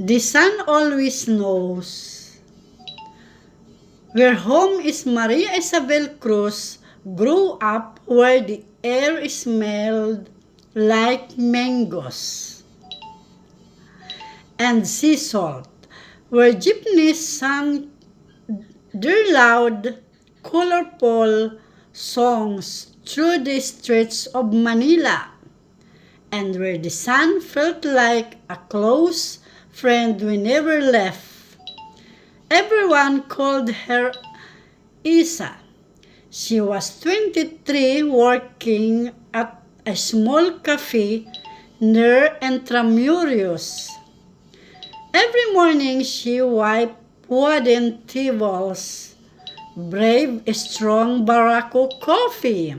The sun always knows. Where home is Maria Isabel Cruz grew up where the air smelled like mangoes and sea salt, where jeepneys sang their loud, colorful songs through the streets of Manila, and where the sun felt like a close friend we never left. Everyone called her Isa. She was 23 working at a small cafe near Intramuros. Every morning she wiped wooden tables, brave strong Barako coffee,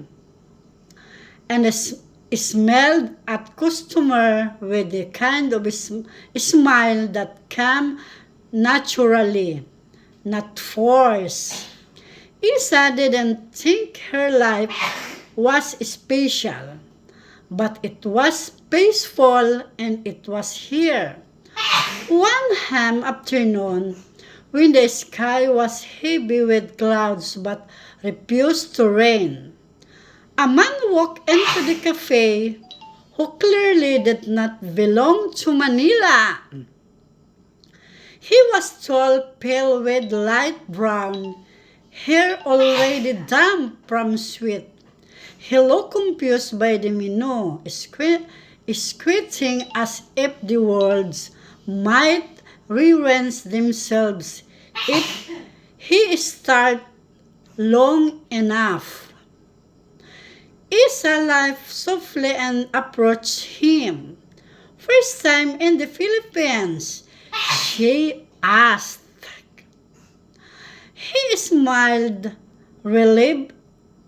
and smelled at customer with the kind of smile that came naturally, not forced. Isa didn't think her life was special, but it was peaceful and it was here. One ham afternoon, when the sky was heavy with clouds but refused to rain, a man walked into the cafe who clearly did not belong to Manila. He was tall, pale with light brown hair already damp from sweat. He looked confused by the menu, squinting as if the words might rearrange themselves if he stared long enough. Isa laughed softly and approached him. First time in the Philippines, she asked. He smiled, relieved.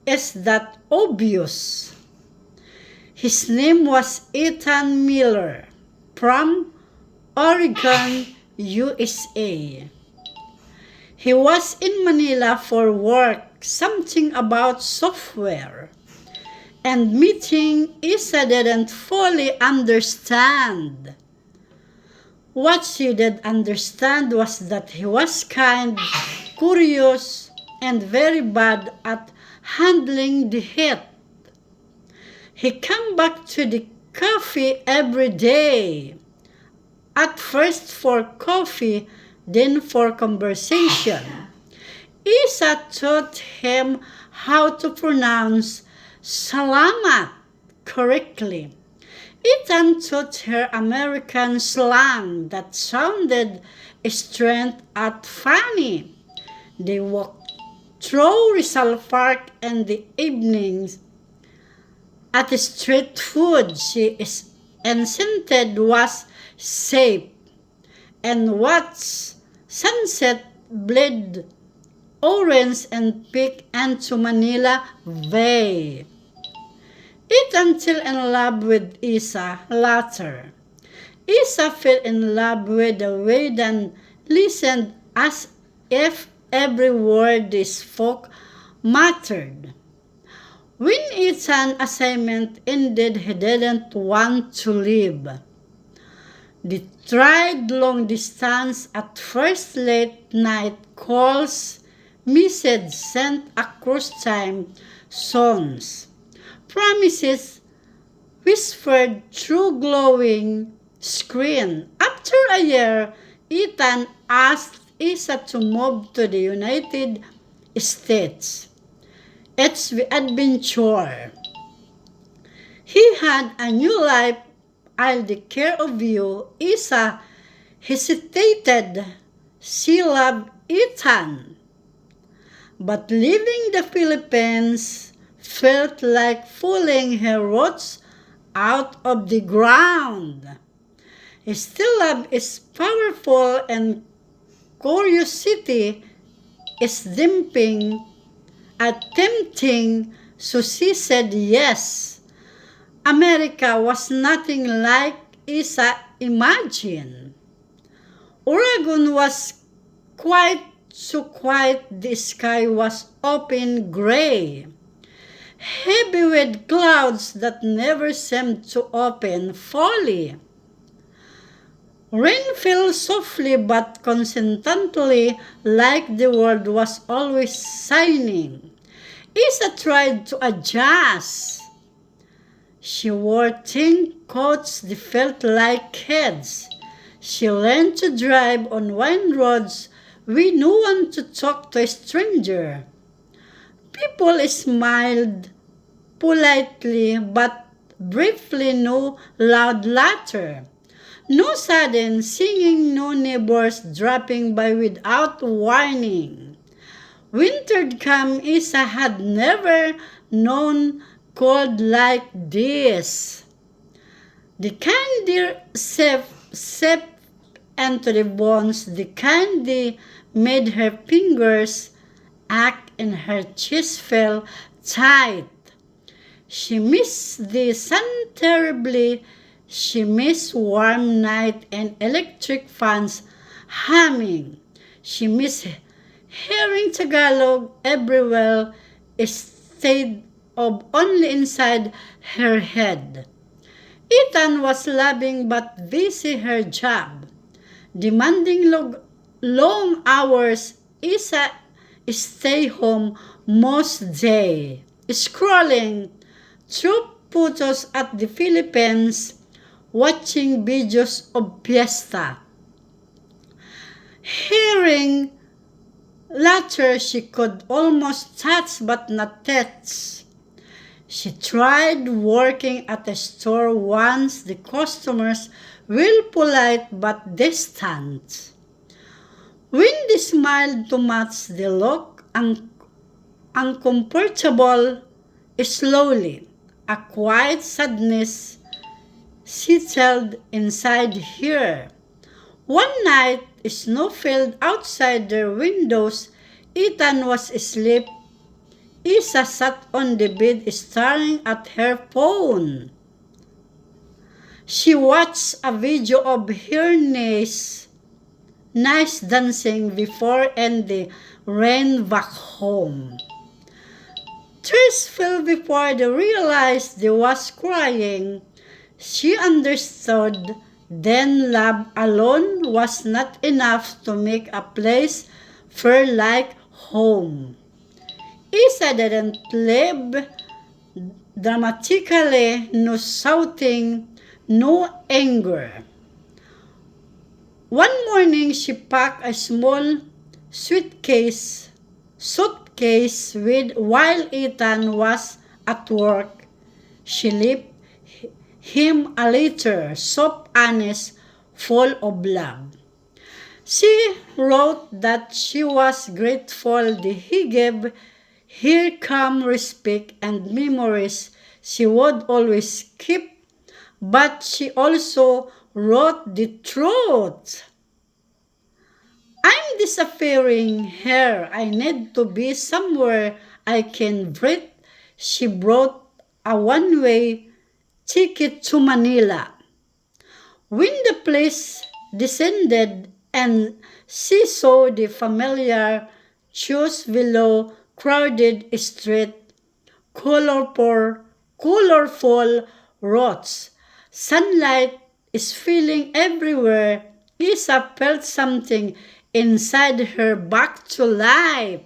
Is that obvious? His name was Ethan Miller from Oregon, USA. He was in Manila for work, something about software. And meeting Isa didn't fully understand. What she did understand was that he was kind, curious, and very bad at handling the heat. He came back to the cafe every day. At first for coffee, then for conversation. Isa taught him how to pronounce salamat correctly. Ethan taught her American slang that sounded strange and funny. They walked through Rizal Park in the evenings. At the street food she insisted was safe and watched sunset bleed orange and pink into Manila Bay. Ethan fell in love with Isa later. Isa fell in love with the way Dan listened as if every word they spoke mattered. When Ethan's assignment ended, he didn't want to leave. They tried long distance at first, late night calls, messages sent across time zones, promises whispered through glowing screen. After a year, Ethan asked Isa to move to the United States. It's the adventure. He had a new life. I'll take care of you. Isa hesitated. She loved Ethan. But leaving the Philippines felt like pulling her roots out of the ground. Still, love is powerful and curiosity is tempting, so she said yes. America was nothing like Isa imagined. Oregon was quite so quiet. The sky was open gray, heavy with clouds that never seemed to open fully. Rain fell softly but consistently, like the world was always shining. Isa tried to adjust. She wore thin coats that felt like heads. She learned to drive on wine roads with no one to talk to a stranger. People smiled politely but briefly, no loud laughter. No sudden singing, no neighbors dropping by without warning. Winter come, Isa had never known cold like this. The candy seeped into the bones. The candy made her fingers ache and her chest felt tight. She missed the sun terribly. She missed warm night and electric fans humming. She missed hearing Tagalog everywhere instead of only inside her head. Ethan was loving but busy her job, demanding long hours. Isa stay home most day, scrolling through photos at the Philippines, watching videos of fiesta. Hearing laughter she could almost touch but not touch. She tried working at a store once. The customers were polite but distant. When they smiled to match the look, uncomfortable, slowly, a quiet sadness settled inside her. One night, snow fell outside their windows. Ethan was asleep. Isa sat on the bed staring at her phone. She watched a video of her niece dancing before and they ran back home. Tears fell before they realized they was crying. She understood. Then love alone was not enough to make a place feel like home. Isa didn't live dramatically, no shouting, no anger. One morning, she packed a small suitcase while Ethan was at work. She left him a letter, soft, honest, full of love. She wrote that she was grateful that he gave her calm respect and memories she would always keep, but she also wrote the truth. I'm disappearing here. I need to be somewhere I can breathe. She brought a one-way ticket to Manila. When the police descended and she saw the familiar shoes below crowded street, colorful roads, sunlight is feeling everywhere. Isa felt something inside her back to life.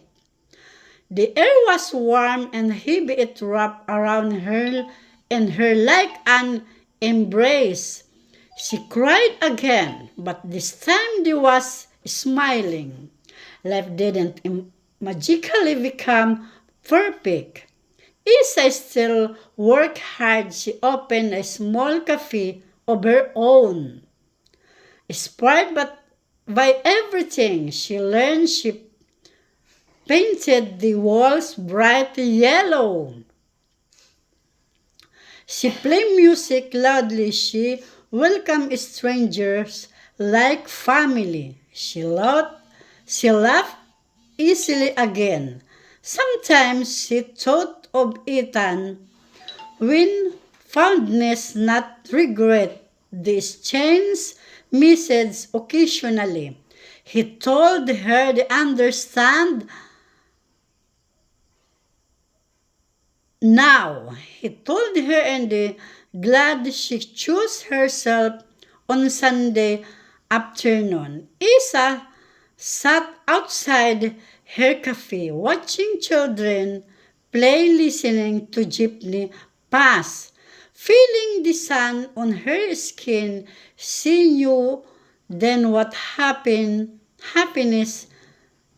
The air was warm and heavy. It wrapped around her and her like an embrace. She cried again, but this time she was smiling. Life didn't magically become perfect. Isa still worked hard. She opened a small cafe of her own. Inspired by everything she learned, she painted the walls bright yellow. She played music loudly. She welcomed strangers like family. She laughed easily again. Sometimes she thought of Ethan when fondness, not regret. This changed message occasionally. He told her to understand now. He told her and glad she chose herself on Sunday afternoon. Isa sat outside her cafe watching children play, listening to jeepney pass. Feeling the sun on her skin, she knew then what happiness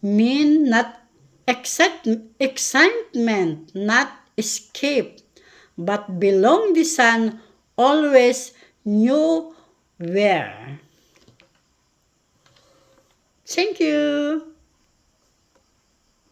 mean, not excitement, not escape, but belong. The sun always knew where. Thank you.